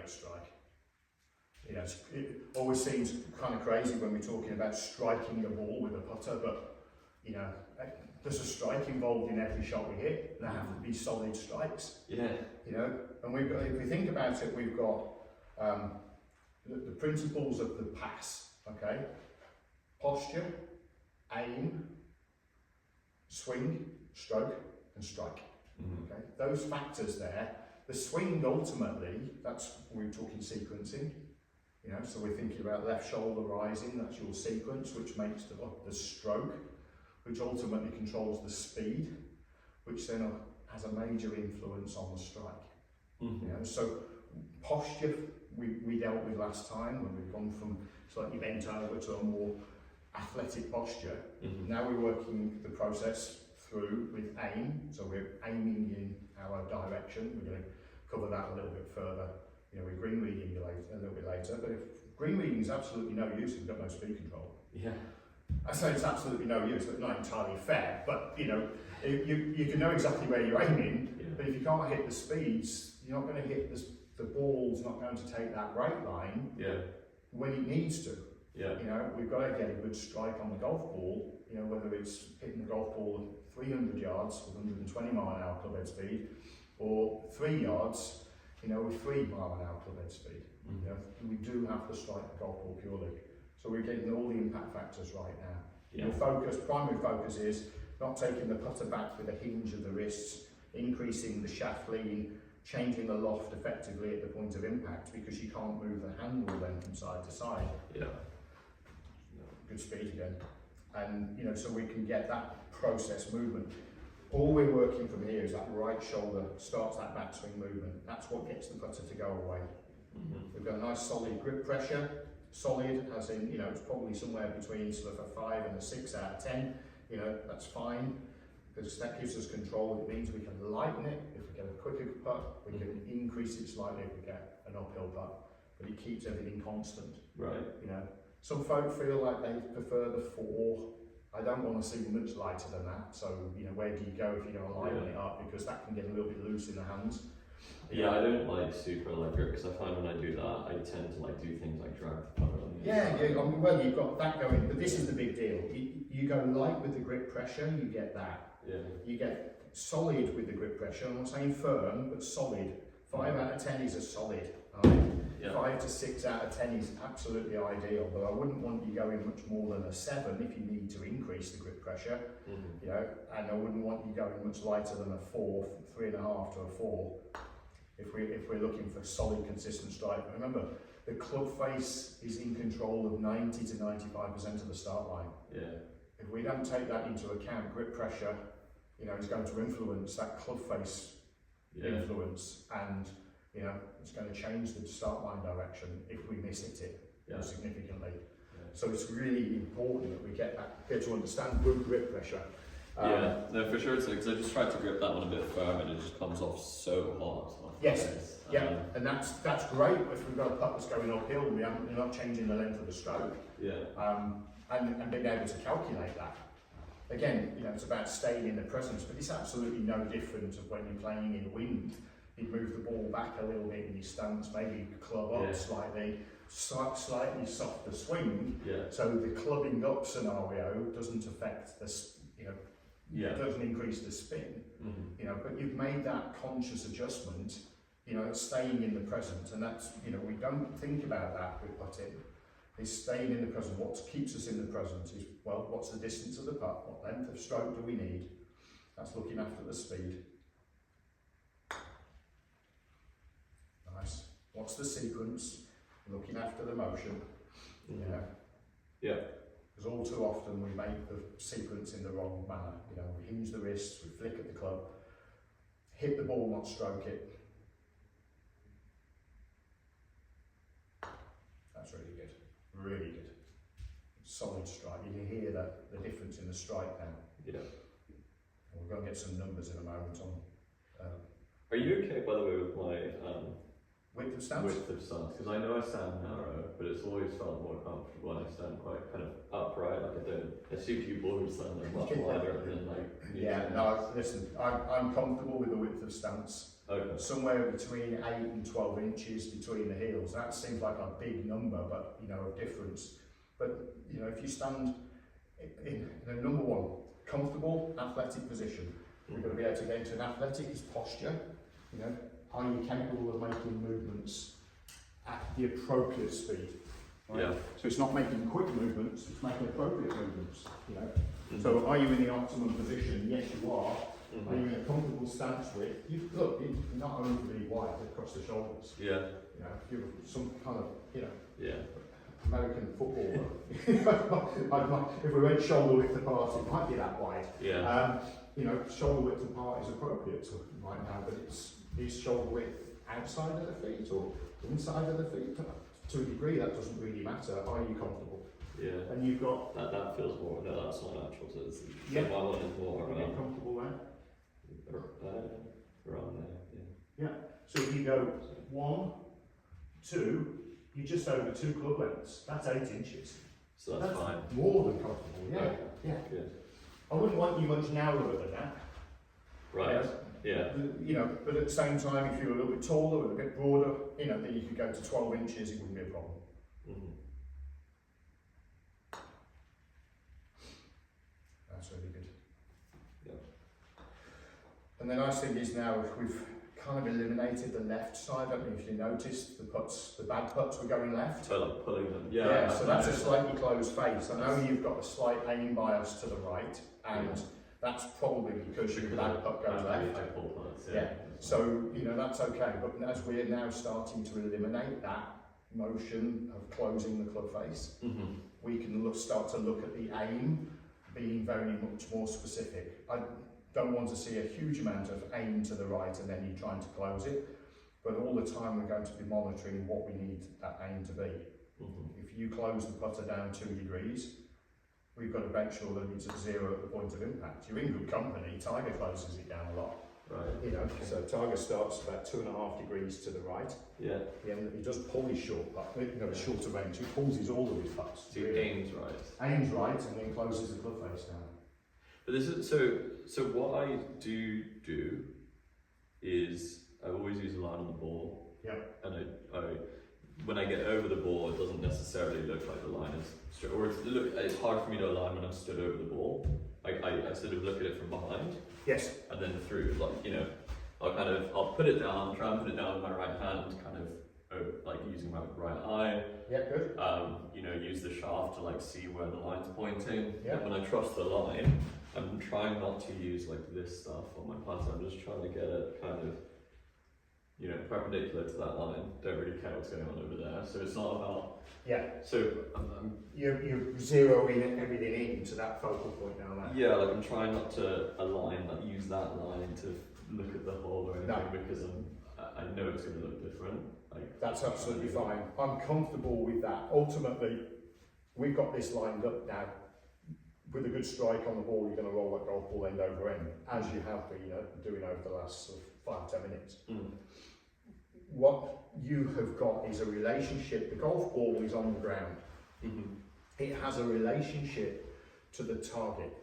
great strike. You know, it always seems kind of crazy when we're talking about striking a ball with a putter, but you know, there's a strike involved in every shot we hit. There have to be solid strikes. Yeah. You know, and we've got, if we think about it, we've got the principles of the pass. Okay, posture, aim, swing, stroke, and strike. Okay, those factors there. The swing ultimately, that's we're talking sequencing. You know, so we're thinking about left shoulder rising. That's your sequence, which makes the stroke, which ultimately controls the speed, which then has a major influence on the strike. You know, so posture we dealt with last time when we've gone from slightly bent over to a more athletic posture. Now we're working the process through with aim, so we're aiming in our direction. We're going to cover that a little bit further. You know, with green reading a little bit later, but if green reading is absolutely no use if you've got no speed control. Yeah. I say it's absolutely no use, but not entirely fair. But you know, you can know exactly where you're aiming, but if you can't hit the speeds, you're not going to hit the ball's not going to take that right line when it needs to. You know, we've got to get a good strike on the golf ball. You know, whether it's hitting the golf ball at 300 yards with 120 mile an hour club head speed, or 3 yards, you know, with 3 mile an hour club head speed. You know, we do have to strike the golf ball purely. So we're getting all the impact factors right now. The primary focus is not taking the putter back with a hinge of the wrists, increasing the shaft lean, changing the loft effectively at the point of impact, because you can't move the handle then from side to side. Good speed again. And you know, so we can get that process movement. All we're working from here is that right shoulder starts that backswing movement. That's what gets the putter to go away. We've got a nice solid grip pressure. Solid as in, you know, it's probably somewhere between sort of a 5 and a 6 out of 10. You know, that's fine, because that gives us control. It means we can lighten it if we get a quicker putt. We can increase it slightly if we get an uphill putt, but it keeps everything constant. Right. You know, some folk feel like they prefer the 4. I don't want to see much lighter than that. So, you know, where do you go if you're going to lighten it up? Because that can get a little bit loose in the hands. Yeah, I don't like super light grip, because I find when I do that, I tend to like do things like drag the putter on the inside. Well, you've got that going, but this is the big deal. You go light with the grip pressure, you get that. You get solid with the grip pressure. I'm not saying firm, but solid. 5 out of 10 is a solid. Right? 5 to 6 out of 10 is absolutely ideal, but I wouldn't want you going much more than a 7 if you need to increase the grip pressure. You know, and I wouldn't want you going much lighter than a 4, 3.5 to a 4. If we're looking for solid, consistent strike. Remember, the club face is in control of 90 to 95% of the start line. If we don't take that into account, grip pressure, you know, is going to influence that club face influence, and you know, it's going to change the start line direction if we miss it significantly. So it's really important that we get to understand good grip pressure. No, for sure. It's because I just tried to grip that one a bit firm, and it just comes off so hard. And that's great if we've got a putt that's going uphill. We're not changing the length of the stroke. And being able to calculate that. Again, you know, it's about staying in the presence, but it's absolutely no different of when you're playing in wind. You move the ball back a little bit in your stance, maybe club up slightly, slightly softer swing. So the clubbing up scenario doesn't affect this. It doesn't increase the spin, you know, but you've made that conscious adjustment, you know, staying in the present, and that's, you know, we don't think about that with putting. Is staying in the present. What keeps us in the present is, well, what's the distance of the putt? What length of stroke do we need? That's looking after the speed. Nice. What's the sequence? Looking after the motion. Because all too often we make the sequence in the wrong manner. You know, we hinge the wrists, we flick at the club, hit the ball, not stroke it. That's really good. Really good. Solid strike. You can hear the difference in the strike now. We're going to get some numbers in a moment on. Are you okay, by the way, with my width of stance? Width of stance, because I know I stand narrow, but it's always felt more comfortable when I stand quite kind of upright. Like I see people who stand there much wider than like. No, listen, I'm comfortable with the width of stance. Okay. somewhere between 8 and 12 inches between the heels. That seems like a big number, but you know, of difference. But you know, if you stand in a number one, comfortable, athletic position, you're going to be able to get into an athletic posture. You know, are you capable of making movements at the appropriate speed? Right? Yeah. So it's not making quick movements, it's making appropriate movements. You know. So are you in the optimum position? Yes, you are. Are you in a comfortable stance width? Look, you're not overly wide across the shoulders. Yeah. You know, if you're some kind of, you know, Yeah. American footballer, if we went shoulder width apart, it might be that wide. Yeah. You know, shoulder width apart is appropriate right now, but is shoulder width outside of the feet or inside of the feet? To a degree, that doesn't really matter. Are you comfortable? Yeah. And you've got That feels more. No, that's not natural. So it's, Yeah. my one is more are you comfortable there? Around there. Yeah. So if you go 1, 2, you're just over 2 club lengths. That's 8 inches. So that's fine. More than comfortable. Yeah. Okay. Yeah. Good. I wouldn't want you much narrower than that. Right. Yeah. You know, but at the same time, if you were a little bit taller or a bit broader, you know, then you could go to 12 inches. It wouldn't be a problem. Mm-hmm. That's really good. Yeah. And the nice thing is now we've kind of eliminated the left side. I don't know if you noticed the bad putts were going left. So like pulling them. Yeah. Yeah, so that's a slightly closed face. I know you've got a slight aim bias to the right, and that's probably because your bad putt goes left. Yeah. So, you know, that's okay. But as we're now starting to eliminate that motion of closing the club face, we can start to look at the aim being very much more specific. I don't want to see a huge amount of aim to the right and then you trying to close it, but all the time we're going to be monitoring what we need that aim to be. If you close the putter down 2 degrees, we've got to make sure that it's at 0 at the point of impact. You're in good company. Tiger closes it down a lot. Right. You know, so Tiger starts about 2.5 degrees to the right. Yeah. He does pull his short putt, you know, shorter range. He pulls all of his putts. So he aims right. Aims right and then closes the club face down. But this is so what I do is I always use a line on the ball. Yeah. And I when I get over the ball, it doesn't necessarily look like the line is straight, or it's hard for me to align when I'm stood over the ball. I sort of look at it from behind. Yes. And then through, like, you know, I'll put it down, try and put it down with my right hand, kind of like using my right eye. Yeah, good. You know, use the shaft to like see where the line's pointing. Yeah. And when I trust the line, I'm trying not to use like this stuff on my putter. I'm just trying to get it kind of, you know, perpendicular to that line. Don't really care what's going on over there. So it's not about. Yeah. So you're zeroing everything into that focal point now. Like. Yeah, like I'm trying not to use that line to look at the hole or anything because I know it's going to look different. Like that's absolutely fine. I'm comfortable with that. Ultimately, we've got this lined up now. With a good strike on the ball, you're going to roll that golf ball end over end, as you have been doing over the last sort of 5-10 minutes. What you have got is a relationship. The golf ball is on the ground. It has a relationship to the target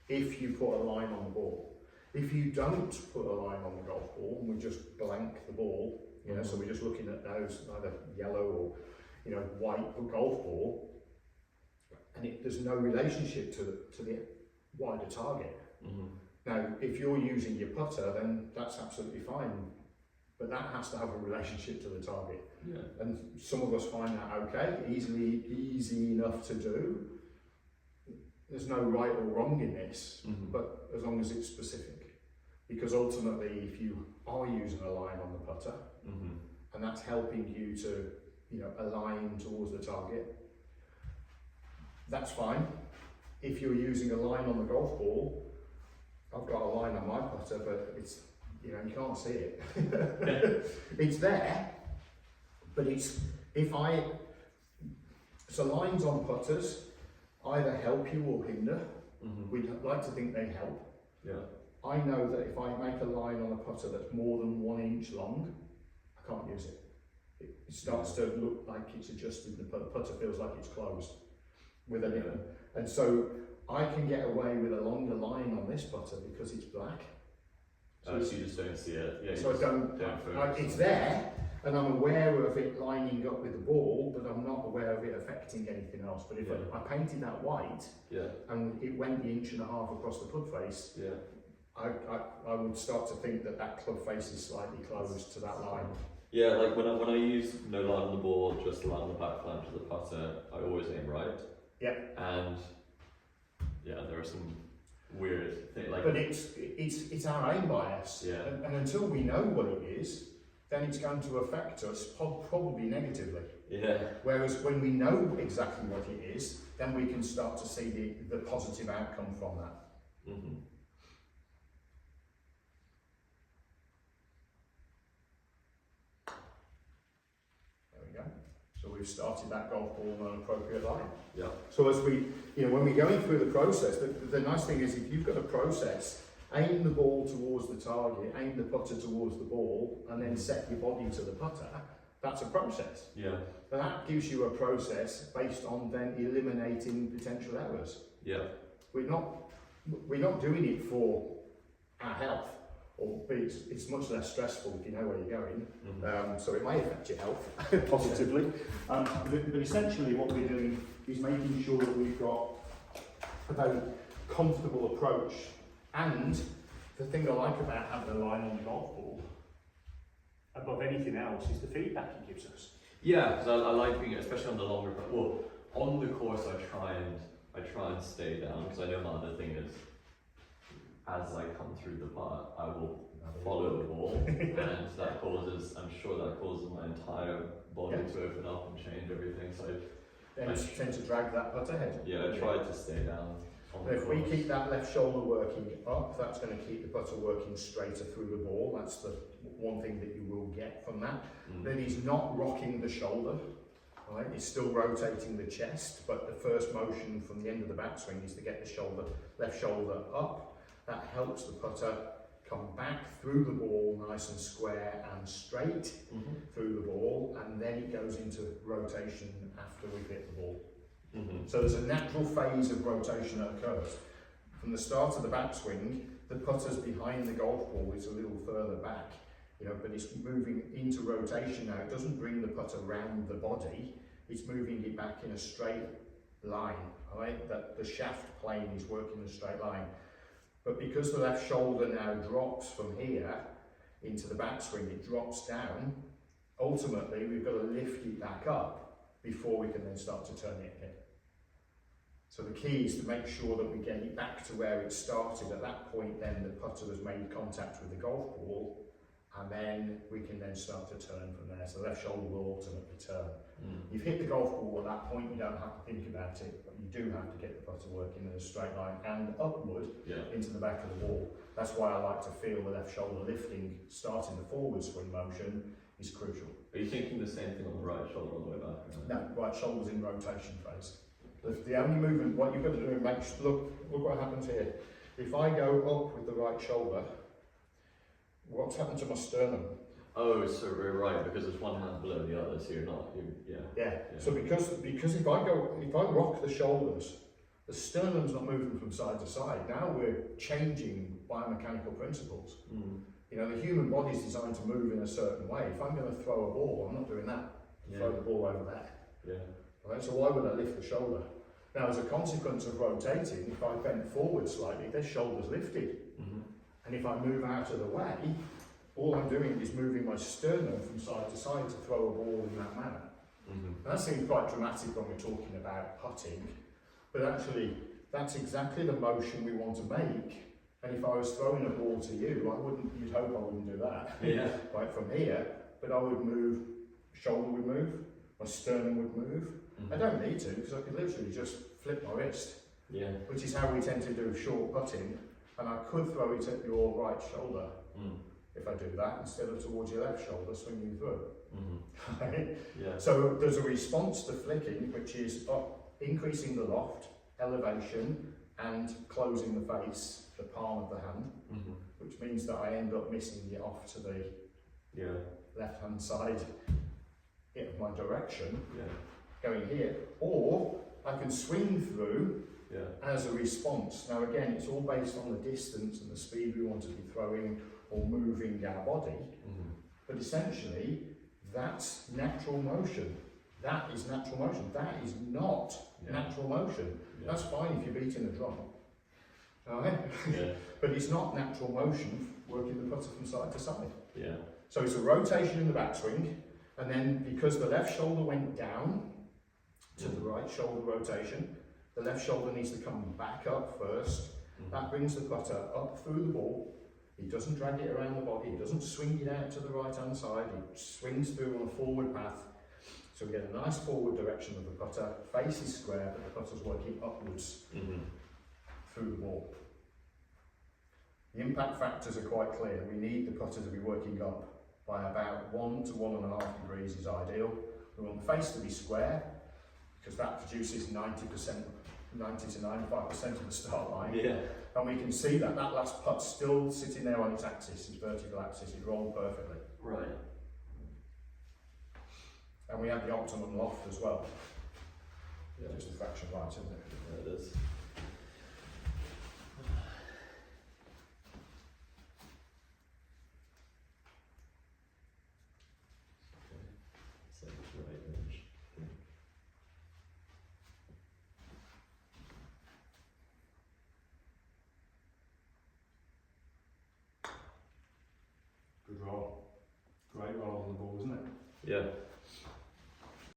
if you put a line on the ball. If you don't put a line on the golf ball and we just blank the ball, you know, so we're just looking at those either yellow or, you know, white golf ball, and there's no relationship to the wider target. Now, if you're using your putter, then that's absolutely fine, but that has to have a relationship to the target. Yeah. And some of us find that okay, easy enough to do. There's no right or wrong in this, but as long as it's specific. Because ultimately, if you are using a line on the putter, and that's helping you to, you know, align towards the target, that's fine. If you're using a line on the golf ball, I've got a line on my putter, but it's, you know, you can't see it. It's there, but so lines on putters either help you or hinder. We'd like to think they help. Yeah. I know that if I make a line on a putter that's more than 1 inch long, I can't use it. It starts to look like it's adjusted, the putter feels like it's closed with a nib. And so I can get away with a longer line on this putter because it's black. So you just don't see it. Yeah. So I don't it's there, and I'm aware of it lining up with the ball, but I'm not aware of it affecting anything else. But if I painted that white, and it went the 1.5 inches across the putt face, I would start to think that that club face is slightly closed to that line. Yeah, like when I use no line on the ball, just line on the back flange of the putter, I always aim right. Yeah. And there are some weird things like. But it's our aim bias. Yeah. And until we know what it is, then it's going to affect us probably negatively. Yeah. Whereas when we know exactly what it is, then we can start to see the positive outcome from that. Mm-hmm. So we've started that golf ball on an appropriate line. Yeah. So as we, when we're going through the process, the nice thing is if you've got a process, aim the ball towards the target, aim the putter towards the ball, and then set your body to the putter, that's a process. Yeah. And that gives you a process based on then eliminating potential errors. Yeah. We're not doing it for our health. But it's much less stressful if you know where you're going, so it may affect your health positively. But essentially what we're doing is making sure that we've got a very comfortable approach, and the thing I like about having a line on the golf ball, above anything else, is the feedback it gives us. Yeah, because I like being, especially on the longer, well, on the course I try and stay down, because I know my other thing is, as I come through the putt, I will follow the ball, and I'm sure that causes my entire body to open up and change everything. So then you tend to drag that putt ahead. Yeah, I try to stay down. If we keep that left shoulder working up, that's going to keep the putter working straighter through the ball. That's the one thing that you will get from that. Then he's not rocking the shoulder. Right, he's still rotating the chest, but the first motion from the end of the backswing is to get the left shoulder up. That helps the putter come back through the ball nice and square and straight through the ball, and then it goes into rotation after we've hit the ball. So there's a natural phase of rotation that occurs. From the start of the backswing, the putter's behind the golf ball, it's a little further back, but it's moving into rotation now. It doesn't bring the putter round the body, it's moving it back in a straight line, right? That the shaft plane is working in a straight line. But because the left shoulder now drops from here into the backswing, it drops down, ultimately we've got to lift it back up before we can then start to turn it again. So the key is to make sure that we get it back to where it started. At that point then the putter has made contact with the golf ball, and then we can then start to turn from there. So the left shoulder will ultimately turn. You've hit the golf ball at that point, you don't have to think about it, but you do have to get the putter working in a straight line and upward into the back of the ball. That's why I like to feel the left shoulder lifting, starting the forward swing motion, is crucial. Are you thinking the same thing on the right shoulder all the way back? No, right shoulder's in rotation phase. The only movement, what you've got to do is look what happens here. If I go up with the right shoulder, what's happened to my sternum? Oh, so we're right, because it's one hand below the other, so you're not, yeah. So because if I rock the shoulders, the sternum's not moving from side to side. Now we're changing biomechanical principles. The human body's designed to move in a certain way. If I'm going to throw a ball, I'm not doing that. Throw the ball over there. Yeah. Right, so why would I lift the shoulder? Now, as a consequence of rotating, if I bend forward slightly, the shoulder's lifted. And if I move out of the way, all I'm doing is moving my sternum from side to side to throw a ball in that manner. And that seems quite dramatic when we're talking about putting, but actually that's exactly the motion we want to make. And if I was throwing a ball to you, you'd hope I wouldn't do that. Yeah. Right from here, but I would move, shoulder would move, my sternum would move. I don't need to, because I could literally just flip my wrist. Yeah. Which is how we tend to do short putting, and I could throw it at your right shoulder. If I do that, instead of towards your left shoulder, swinging through. Right? Yeah. So there's a response to flicking, which is increasing the loft, elevation, and closing the face, the palm of the hand, which means that I end up missing it off to the left-hand side of my direction, going here, or I can swing through as a response. Now again, it's all based on the distance and the speed we want to be throwing, or moving our body. Mm-hmm. But essentially, that's natural motion. That is natural motion. That is not natural motion. Yeah. That's fine if you're beating a drum. Alright? Yeah. But it's not natural motion working the putter from side to side. Yeah. So it's a rotation in the backswing, and then because the left shoulder went down to the right shoulder rotation, the left shoulder needs to come back up first. That brings the putter up through the ball. He doesn't drag it around the body, he doesn't swing it out to the right hand side, he swings through on a forward path. So we get a nice forward direction of the putter, face is square, but the putter's working upwards through the ball. The impact factors are quite clear. We need the putter to be working up by about 1 to 1.5 degrees is ideal. We want the face to be square, because that produces 90 to 95% of the start line. Yeah. And we can see that that last putt's still sitting there on its axis, its vertical axis, it rolled perfectly. Right. And we have the optimum loft as well. Yeah. Just a fraction right, isn't it? Yeah, it is. It's like right edge. Good roll. Great roll on the ball, isn't it? Yeah.